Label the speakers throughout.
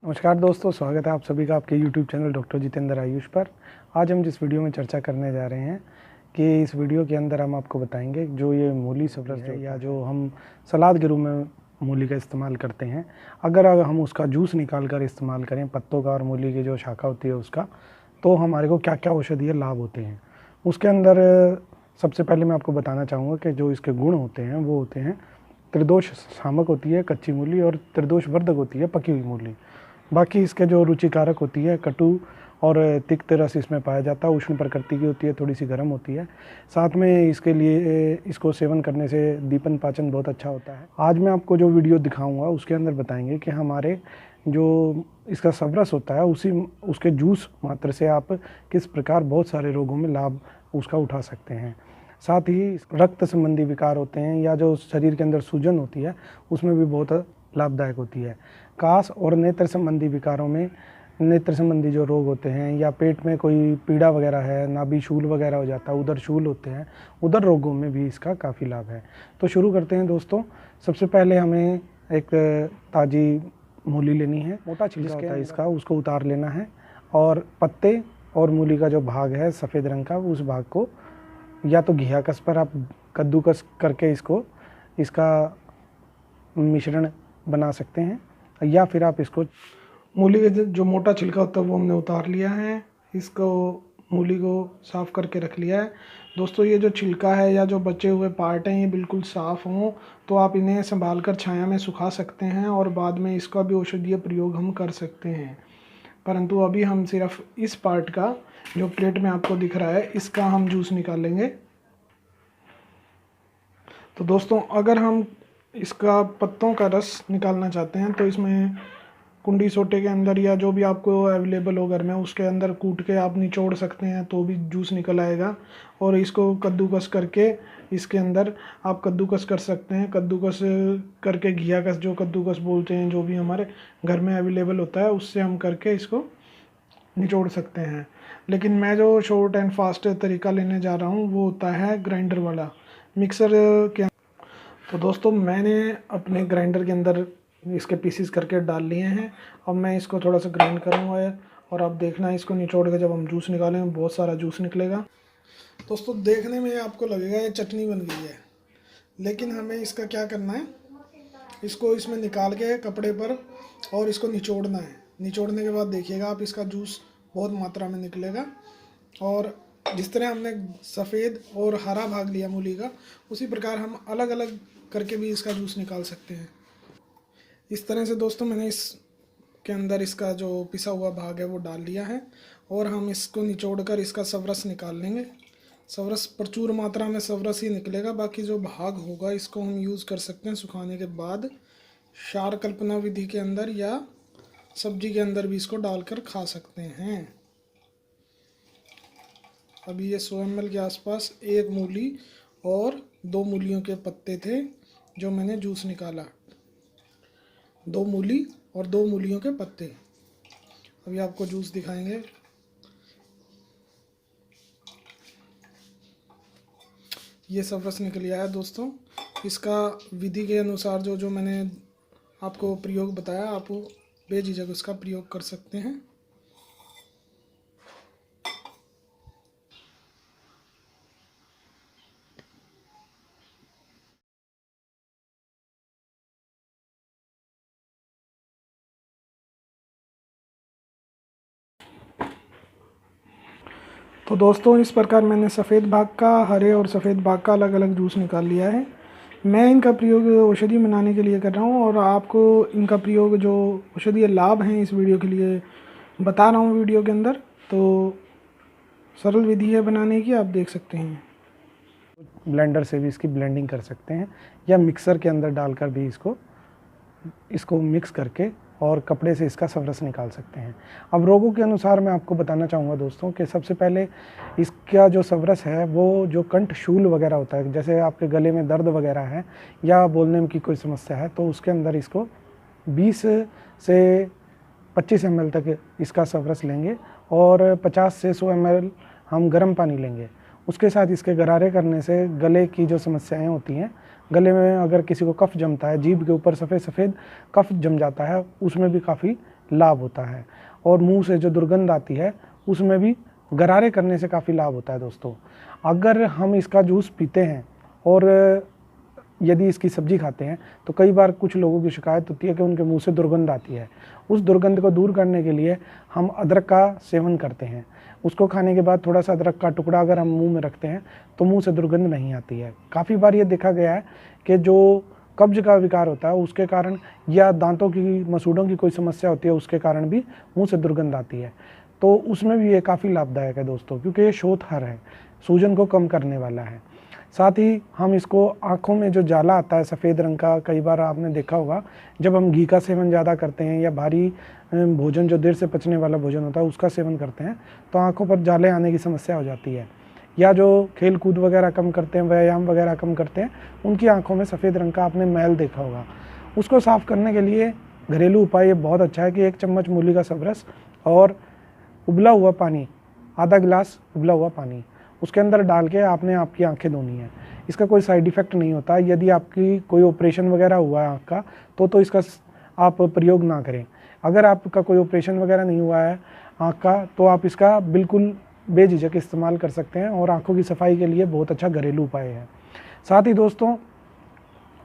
Speaker 1: नमस्कार दोस्तों, स्वागत है आप सभी का आपके YouTube channel doctor Jitendra Ayush पर। आज हम जिस वीडियो में चर्चा करने जा रहे हैं कि इस वीडियो के अंदर हम आपको बताएंगे जो ये मूली सब्ज़ी है या जो हम सलाद के रूप में मूली का इस्तेमाल करते हैं, अगर हम उसका जूस निकाल कर इस्तेमाल करें, पत्तों का और मूली की जो शाखा होती है उसका, तो हमारे को क्या क्या औषधीय लाभ होते हैं। उसके अंदर सबसे पहले मैं आपको बताना चाहूँगा कि जो इसके गुण होते हैं वो होते हैं, त्रिदोष शामक होती है कच्ची मूली और त्रिदोष वर्धक होती है पकी हुई मूली। बाकी इसके जो रुचिकारक होती है, कटु और तिक्त रस इसमें पाया जाता है, उष्ण प्रकृति की होती है, थोड़ी सी गर्म होती है। साथ में इसके लिए इसको सेवन करने से दीपन पाचन बहुत अच्छा होता है। आज मैं आपको जो वीडियो दिखाऊंगा उसके अंदर बताएंगे कि हमारे जो इसका सवरस होता है उसके जूस मात्र से आप किस प्रकार बहुत सारे रोगों में लाभ उसका उठा सकते हैं। साथ ही रक्त संबंधी विकार होते हैं या जो शरीर के अंदर सूजन होती है उसमें भी बहुत लाभदायक होती है। कास और नेत्र संबंधी विकारों में, नेत्र संबंधी जो रोग होते हैं या पेट में कोई पीड़ा वगैरह है, नाभि शूल वगैरह हो जाता है, उदर शूल होते हैं, उदर रोगों में भी इसका काफ़ी लाभ है। तो शुरू करते हैं दोस्तों। सबसे पहले हमें एक ताज़ी मूली लेनी है, मोटा छिलका होता है इसका, उसको उतार लेना है और पत्ते और मूली का जो भाग है सफ़ेद रंग का, उस भाग को या तो घियाकस पर आप कद्दूकस करके इसका मिश्रण बना सकते हैं, या फिर आप इसको मूली का जो मोटा छिलका होता है वो हमने उतार लिया है। इसको मूली को साफ़ करके रख लिया है। दोस्तों, ये जो छिलका है या जो बचे हुए पार्ट हैं ये बिल्कुल साफ़ हों तो आप इन्हें संभाल कर छाया में सुखा सकते हैं और बाद में इसका भी औषधीय प्रयोग हम कर सकते हैं। परंतु अभी हम सिर्फ इस पार्ट का, जो प्लेट में आपको दिख रहा है, इसका हम जूस निकालेंगे। तो दोस्तों, अगर हम इसका पत्तों का रस निकालना चाहते हैं तो इसमें कुंडी सोटे के अंदर या जो भी आपको अवेलेबल हो घर में उसके अंदर कूट के आप निचोड़ सकते हैं तो भी जूस निकल आएगा। और इसको कद्दूकस करके इसके अंदर आप कद्दूकस कर सकते हैं। कद्दूकस करके घियाकस, जो कद्दूकस बोलते हैं, जो भी हमारे घर में अवेलेबल होता है उससे हम करके इसको निचोड़ सकते हैं। लेकिन मैं जो शॉर्ट एंड फास्ट तरीका लेने जा रहा हूँ वो होता है ग्राइंडर वाला, मिक्सर के। तो दोस्तों, मैंने अपने ग्राइंडर के अंदर इसके पीसीस करके डाल लिए हैं। अब मैं इसको थोड़ा सा ग्राइंड करूँगा और अब देखना है इसको निचोड़ के जब हम जूस निकालेंगे बहुत सारा जूस निकलेगा। दोस्तों, देखने में आपको लगेगा ये चटनी बन गई है, लेकिन हमें इसका क्या करना है, इसको इसमें निकाल के कपड़े पर और इसको निचोड़ना है। निचोड़ने के बाद देखिएगा आप, इसका जूस बहुत मात्रा में निकलेगा। और जिस तरह हमने सफ़ेद और हरा भाग लिया मूली का, उसी प्रकार हम अलग अलग करके भी इसका जूस निकाल सकते हैं। इस तरह से दोस्तों, मैंने इसके अंदर इसका जो पिसा हुआ भाग है वो डाल लिया है और हम इसको निचोड़कर इसका सवरस निकाल लेंगे। सवरस प्रचुर मात्रा में सवरस ही निकलेगा, बाकी जो भाग होगा इसको हम यूज़ कर सकते हैं सुखाने के बाद क्षार कल्पना विधि के अंदर या सब्जी के अंदर भी इसको डालकर खा सकते हैं। अभी ये 100 ml के आसपास एक मूली और 2 मूलियों के पत्ते थे जो मैंने जूस निकाला। 2 मूली और 2 मूलियों के पत्ते। अभी आपको जूस दिखाएंगे। ये सब रस निकल आया है दोस्तों। इसका विधि के अनुसार जो मैंने आपको प्रयोग बताया, आप बेझिझक उसका प्रयोग कर सकते हैं। तो दोस्तों, इस प्रकार मैंने सफ़ेद भाग का, हरे और सफ़ेद भाग का अलग अलग जूस निकाल लिया है। मैं इनका प्रयोग औषधि बनाने के लिए कर रहा हूँ और आपको इनका प्रयोग जो औषधीय लाभ हैं इस वीडियो के लिए बता रहा हूँ वीडियो के अंदर। तो सरल विधि है बनाने की, आप देख सकते हैं। ब्लेंडर से भी इसकी ब्लेंडिंग कर सकते हैं या मिक्सर के अंदर डालकर भी इसको मिक्स करके और कपड़े से इसका सवरस निकाल सकते हैं। अब रोगों के अनुसार मैं आपको बताना चाहूँगा दोस्तों कि सबसे पहले इसका जो सवरस है वो जो कंठ शूल वगैरह होता है, जैसे आपके गले में दर्द वगैरह है या बोलने में की कोई समस्या है, तो उसके अंदर इसको 20 से 25 ml तक इसका सवरस लेंगे और 50 से 100 ml हम गर्म पानी लेंगे। उसके साथ इसके गरारे करने से गले की जो समस्याएं होती हैं, गले में अगर किसी को कफ जमता है, जीभ के ऊपर सफ़ेद सफ़ेद कफ जम जाता है, उसमें भी काफ़ी लाभ होता है। और मुंह से जो दुर्गंध आती है उसमें भी गरारे करने से काफ़ी लाभ होता है दोस्तों। अगर हम इसका जूस पीते हैं और यदि इसकी सब्जी खाते हैं तो कई बार कुछ लोगों की शिकायत होती है कि उनके मुंह से दुर्गंध आती है। उस दुर्गंध को दूर करने के लिए हम अदरक का सेवन करते हैं। उसको खाने के बाद थोड़ा सा अदरक का टुकड़ा अगर हम मुंह में रखते हैं तो मुंह से दुर्गंध नहीं आती है। काफ़ी बार ये देखा गया है कि जो कब्ज का विकार होता है उसके कारण या दांतों की मसूड़ों की कोई समस्या होती है उसके कारण भी मुंह से दुर्गंध आती है। तो उसमें भी ये काफ़ी लाभदायक है दोस्तों, क्योंकि ये शोथहर है, सूजन को कम करने वाला है। साथ ही हम इसको आँखों में जो जाला आता है सफ़ेद रंग का, कई बार आपने देखा होगा जब हम घी का सेवन ज़्यादा करते हैं या भारी भोजन जो देर से पचने वाला भोजन होता है उसका सेवन करते हैं तो आँखों पर जाले आने की समस्या हो जाती है। या जो खेल कूद वगैरह कम करते हैं, व्यायाम वगैरह कम करते हैं, उनकी आँखों में सफ़ेद रंग का आपने मैल देखा होगा। उसको साफ़ करने के लिए घरेलू उपाय ये बहुत अच्छा है कि 1 चम्मच मूली का सबरस और उबला हुआ पानी, आधा गिलास उबला हुआ पानी उसके अंदर डाल के आपने आपकी आंखें धोनी है। इसका कोई साइड इफ़ेक्ट नहीं होता। यदि आपकी कोई ऑपरेशन वगैरह हुआ है आँख का तो इसका आप प्रयोग ना करें। अगर आपका कोई ऑपरेशन वगैरह नहीं हुआ है आँख का तो आप इसका बिल्कुल बेझिझक इस्तेमाल कर सकते हैं और आँखों की सफाई के लिए बहुत अच्छा घरेलू उपाय है। साथ ही दोस्तों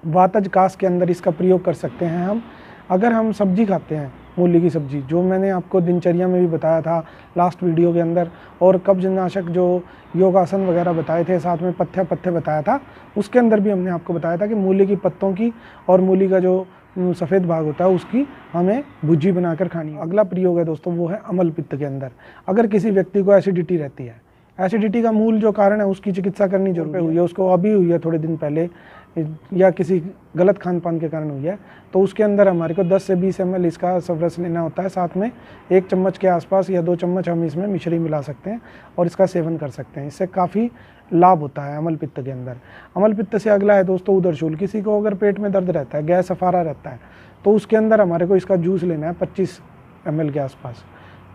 Speaker 1: वातज कास के अंदर इसका प्रयोग कर सकते हैं हम। अगर हम सब्जी खाते हैं मूली की सब्जी, जो मैंने आपको दिनचर्या में भी बताया था लास्ट वीडियो के अंदर, और कब्ज नाशक जो योगासन वगैरह बताए थे, साथ में पथ्य बताया था, उसके अंदर भी हमने आपको बताया था कि मूली की पत्तों की और मूली का जो सफ़ेद भाग होता है उसकी हमें भुज्जी बनाकर खानी है। अगला प्रयोग है दोस्तों वो है अमल पित्त के अंदर। अगर किसी व्यक्ति को एसिडिटी रहती है, एसिडिटी का मूल जो कारण है उसकी चिकित्सा करनी जरूरी हुई है, उसको अभी हुई है थोड़े दिन पहले या किसी गलत खान पान के कारण हुई है, तो उसके अंदर हमारे को 10 से 20 ml इसका सबरस लेना होता है। साथ में 1 चम्मच के आसपास या 2 चम्मच हम इसमें मिश्री मिला सकते हैं और इसका सेवन कर सकते हैं। इससे काफ़ी लाभ होता है अमल पित्त के अंदर। अमल पित्त से अगला है दोस्तों उदरशूल। किसी को अगर पेट में दर्द रहता है, गैस अफारा रहता है, तो उसके अंदर हमारे को इसका जूस लेना है 25 ml के आसपास।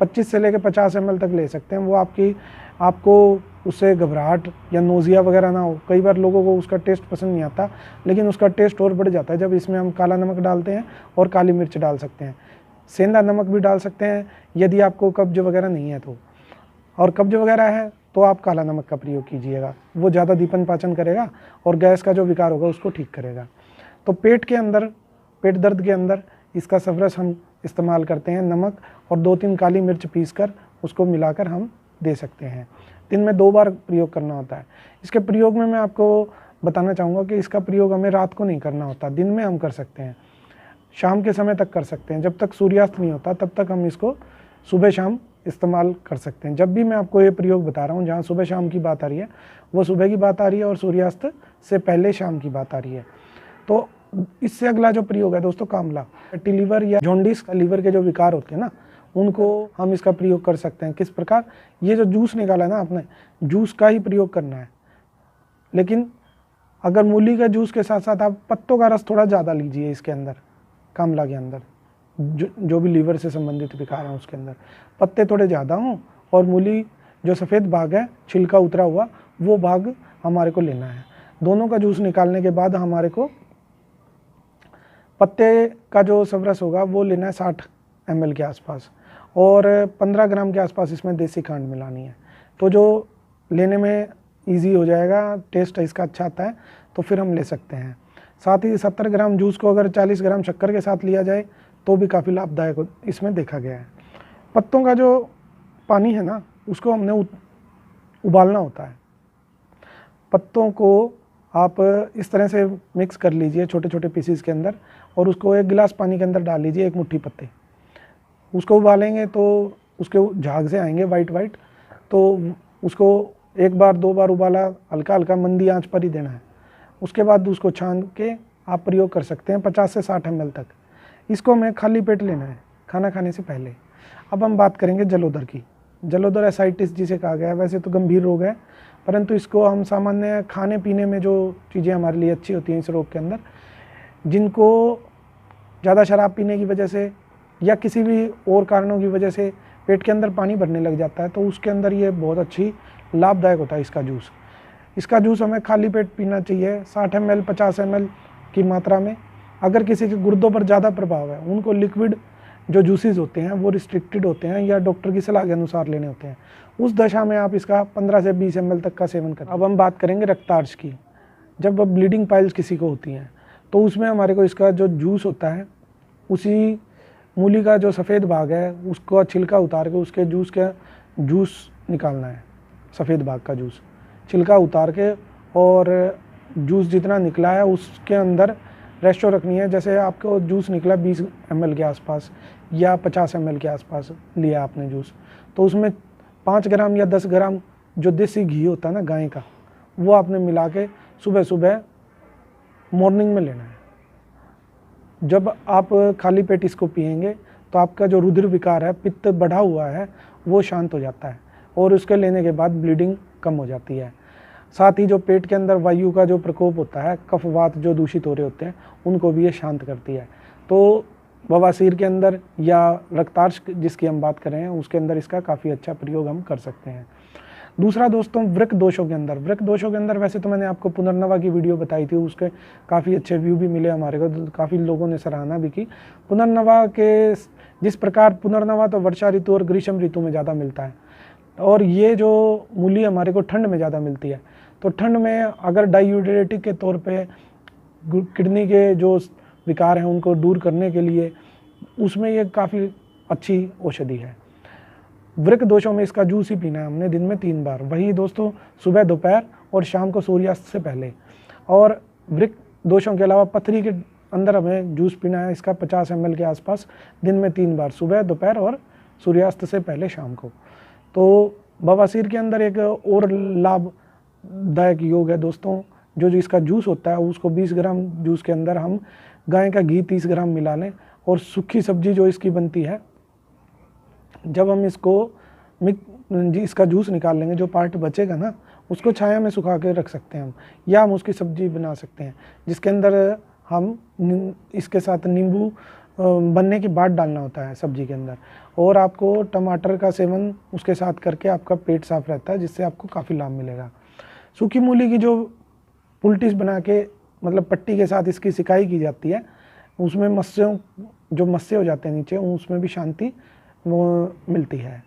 Speaker 1: 25 से लेकर 50 ml तक ले सकते हैं। वो आपको उससे घबराहट या नोज़िया वगैरह ना हो। कई बार लोगों को उसका टेस्ट पसंद नहीं आता, लेकिन उसका टेस्ट और बढ़ जाता है जब इसमें हम काला नमक डालते हैं और काली मिर्च डाल सकते हैं। सेंधा नमक भी डाल सकते हैं यदि आपको कब्ज वगैरह नहीं है तो, और कब्ज वगैरह है तो आप काला नमक का प्रयोग कीजिएगा, वो ज़्यादा दीपन पाचन करेगा और गैस का जो विकार होगा उसको ठीक करेगा। तो पेट दर्द के अंदर इसका सबरस हम इस्तेमाल करते हैं। नमक और 2-3 काली मिर्च पीसकर उसको मिलाकर हम दे सकते हैं। दिन में 2 बार प्रयोग करना होता है। इसके प्रयोग में मैं आपको बताना चाहूँगा कि इसका प्रयोग हमें रात को नहीं करना होता, दिन में हम कर सकते हैं, शाम के समय तक कर सकते हैं। जब तक सूर्यास्त नहीं होता तब तक हम इसको सुबह शाम इस्तेमाल कर सकते हैं। जब भी मैं आपको ये प्रयोग बता रहा हूँ, जहाँ सुबह शाम की बात आ रही है वो सुबह की बात आ रही है और सूर्यास्त से पहले शाम की बात आ रही है। तो इससे अगला जो प्रयोग है दोस्तों कामला, फैटी लीवर या जॉन्डिस लीवर के जो विकार होते हैं ना, उनको हम इसका प्रयोग कर सकते हैं। किस प्रकार? ये जो जूस निकाला ना आपने, जूस का ही प्रयोग करना है, लेकिन अगर मूली का जूस के साथ साथ आप पत्तों का रस थोड़ा ज़्यादा लीजिए इसके अंदर, कामला के अंदर, जो भी लीवर से संबंधित विकार हैं उसके अंदर पत्ते थोड़े ज़्यादा हों और मूली जो सफ़ेद भाग है, छिलका उतरा हुआ, वो भाग हमारे को लेना है। दोनों का जूस निकालने के बाद हमारे को पत्ते का जो सबरस होगा वो लेना है 60 ml के आसपास, और 15 ग्राम के आसपास इसमें देसी खंड मिलानी है। तो जो लेने में इजी हो जाएगा, टेस्ट इसका अच्छा आता है, तो फिर हम ले सकते हैं। साथ ही 70 ग्राम जूस को अगर 40 ग्राम शक्कर के साथ लिया जाए तो भी काफ़ी लाभदायक इसमें देखा गया है। पत्तों का जो पानी है ना, उसको हमने उबालना होता है। पत्तों को आप इस तरह से मिक्स कर लीजिए छोटे छोटे पीसीस के अंदर, और उसको 1 गिलास पानी के अंदर डाल लीजिए, 1 मुट्ठी पत्ते। उसको उबालेंगे तो उसके झाग से आएंगे वाइट, तो उसको 1 बार 2 बार उबाला, हल्का हल्का मंदी आंच पर ही देना है। उसके बाद उसको छान के आप प्रयोग कर सकते हैं 50 से 60 ml तक। इसको हमें खाली पेट लेना है खाना खाने से पहले। अब हम बात करेंगे जलोदर की। जलोदर एसाइटिस जिसे कहा गया है, वैसे तो गंभीर रोग है, परंतु इसको हम सामान्य खाने पीने में जो चीज़ें हमारे लिए अच्छी होती हैं इस रोग के अंदर, जिनको ज़्यादा शराब पीने की वजह से या किसी भी और कारणों की वजह से पेट के अंदर पानी भरने लग जाता है, तो उसके अंदर ये बहुत अच्छी लाभदायक होता है इसका जूस। इसका जूस हमें खाली पेट पीना चाहिए 60 ml 50 ml की मात्रा में। अगर किसी के गुर्दों पर ज़्यादा प्रभाव है, उनको लिक्विड जो जूसेस होते हैं वो रिस्ट्रिक्टेड होते हैं या डॉक्टर की सलाह के अनुसार लेने होते हैं। उस दशा में आप इसका 15 से 20 ml तक का सेवन करें। अब हम बात करेंगे रक्तार्ज की। जब ब्लीडिंग पाइल्स किसी को होती हैं तो उसमें हमारे को इसका जो जूस होता है, उसी मूली का जो सफ़ेद भाग है उसको छिलका उतार के उसके जूस निकालना है। सफ़ेद भाग का जूस छिलका उतार के, और जूस जितना निकला है उसके अंदर रेशो रखनी है। जैसे आपको जूस निकला 20 ml के आसपास या 50 ml के आसपास लिया आपने जूस, तो उसमें 5 ग्राम या 10 ग्राम जो देसी घी होता है ना गाय का, वो आपने मिला के सुबह सुबह मॉर्निंग में लेना है। जब आप खाली पेट इसको पिएंगे तो आपका जो रुधिर विकार है, पित्त बढ़ा हुआ है, वो शांत हो जाता है और उसके लेने के बाद ब्लीडिंग कम हो जाती है। साथ ही जो पेट के अंदर वायु का जो प्रकोप होता है, कफवात जो दूषित हो रहे होते हैं, उनको भी ये शांत करती है। तो बवासीर के अंदर या रक्तार्ज जिसकी हम बात कर रहे हैं उसके अंदर इसका काफ़ी अच्छा प्रयोग हम कर सकते हैं। दूसरा दोस्तों, वृक्क दोषों के अंदर वैसे तो मैंने आपको पुनर्नवा की वीडियो बताई थी, उसके काफ़ी अच्छे व्यू भी मिले हमारे को, तो काफ़ी लोगों ने सराहना भी की। पुनर्नवा के जिस प्रकार पुनर्नवा तो वर्षा ऋतु और ग्रीष्म ऋतु में ज़्यादा मिलता है, और ये जो मूली हमारे को ठंड में ज़्यादा मिलती है। तो ठंड में अगर डायूरेटिक के तौर पे किडनी के जो विकार हैं उनको दूर करने के लिए उसमें ये काफ़ी अच्छी औषधि है। वृक्क दोषों में इसका जूस ही पीना है हमने दिन में 3 बार, वही दोस्तों सुबह, दोपहर और शाम को सूर्यास्त से पहले। और वृक्क दोषों के अलावा पथरी के अंदर हमें जूस पीना है इसका 50 ml के आसपास दिन में 3 बार, सुबह, दोपहर और सूर्यास्त से पहले शाम को। तो बवासीर के अंदर एक और लाभदायक योग है दोस्तों, जो इसका जूस होता है उसको 20 ग्राम जूस के अंदर हम गाय का घी 30 ग्राम मिला लें, और सूखी सब्जी जो इसकी बनती है, जब हम इसका जूस निकाल लेंगे, जो पार्ट बचेगा ना उसको छाया में सुखा के रख सकते हैं हम, या हम उसकी सब्जी बना सकते हैं जिसके अंदर हम इसके साथ नींबू बनने के बाद डालना होता है सब्जी के अंदर, और आपको टमाटर का सेवन उसके साथ करके आपका पेट साफ रहता है, जिससे आपको काफ़ी लाभ मिलेगा। सूखी मूली की जो पुल्टिस बना के मतलब पट्टी के साथ इसकी सिकाई की जाती है, उसमें मस्से हो जाते हैं नीचे, उसमें भी शांति मिलती है।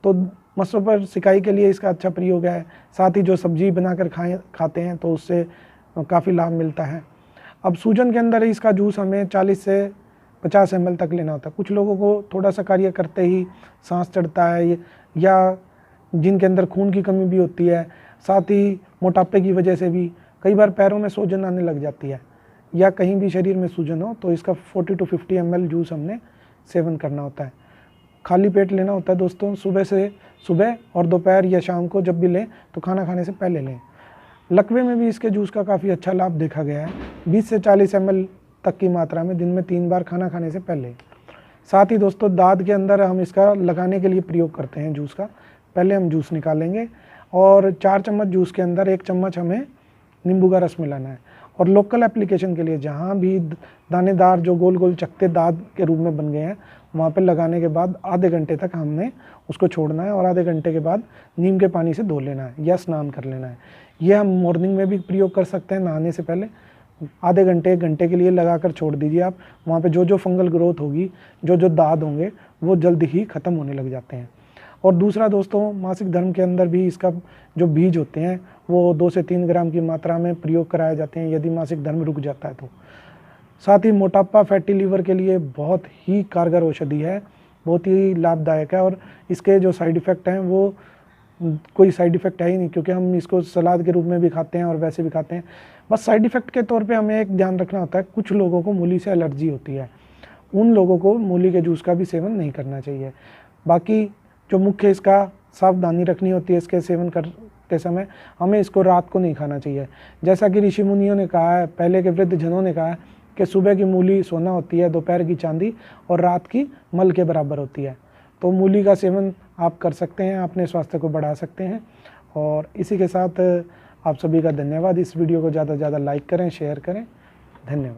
Speaker 1: तो मस्सों पर सिकाई के लिए इसका अच्छा प्रयोग है। साथ ही जो सब्जी बनाकर खाते हैं तो उससे काफ़ी लाभ मिलता है। अब सूजन के अंदर इसका जूस हमें 40 से 50 ml तक लेना होता है। कुछ लोगों को थोड़ा सा कार्य करते ही सांस चढ़ता है, या जिनके अंदर खून की कमी भी होती है, साथ ही मोटापे की वजह से भी कई बार पैरों में सूजन आने लग जाती है, या कहीं भी शरीर में सूजन हो, तो इसका 40 to 50 ml जूस हमने सेवन करना होता है। खाली पेट लेना होता है दोस्तों, सुबह और दोपहर या शाम को जब भी लें तो खाना खाने से पहले लें। लकवे में भी इसके जूस का काफ़ी अच्छा लाभ देखा गया है, 20 से 40 ml तक की मात्रा में दिन में 3 बार खाना खाने से पहले। साथ ही दोस्तों, दाँत के अंदर हम इसका लगाने के लिए प्रयोग करते हैं जूस का। पहले हम जूस निकालेंगे और 4 चम्मच जूस के अंदर 1 चम्मच हमें नींबू का रस मिलाना है, और लोकल एप्लीकेशन के लिए जहाँ भी दानेदार जो गोल गोल चकते दांत के रूप में बन गए हैं वहाँ पे लगाने के बाद आधे घंटे तक हमने उसको छोड़ना है, और आधे घंटे के बाद नीम के पानी से धो लेना है या स्नान कर लेना है। यह हम मॉर्निंग में भी प्रयोग कर सकते हैं, नहाने से पहले आधे घंटे 1 घंटे के लिए लगाकर छोड़ दीजिए आप। वहाँ पे जो फंगल ग्रोथ होगी, जो दाद होंगे, वो जल्द ही ख़त्म होने लग जाते हैं। और दूसरा दोस्तों, मासिक धर्म के अंदर भी इसका जो बीज होते हैं वो 2 से 3 ग्राम की मात्रा में प्रयोग कराए जाते हैं यदि मासिक धर्म रुक जाता है तो। साथ ही मोटापा, फैटी लीवर के लिए बहुत ही कारगर औषधि है, बहुत ही लाभदायक है, और इसके जो साइड इफ़ेक्ट हैं वो कोई साइड इफ़ेक्ट है ही नहीं, क्योंकि हम इसको सलाद के रूप में भी खाते हैं और वैसे भी खाते हैं। बस साइड इफ़ेक्ट के तौर पे हमें एक ध्यान रखना होता है, कुछ लोगों को मूली से एलर्जी होती है, उन लोगों को मूली के जूस का भी सेवन नहीं करना चाहिए। बाकी जो मुख्य इसका सावधानी रखनी होती है इसके सेवन करते समय, हमें इसको रात को नहीं खाना चाहिए। जैसा कि ऋषि मुनियों ने कहा है, पहले के वृद्ध जनों ने कहा है कि सुबह की मूली सोना होती है, दोपहर की चांदी और रात की मल के बराबर होती है। तो मूली का सेवन आप कर सकते हैं, अपने स्वास्थ्य को बढ़ा सकते हैं। और इसी के साथ आप सभी का धन्यवाद। इस वीडियो को ज़्यादा से ज़्यादा लाइक करें, शेयर करें। धन्यवाद।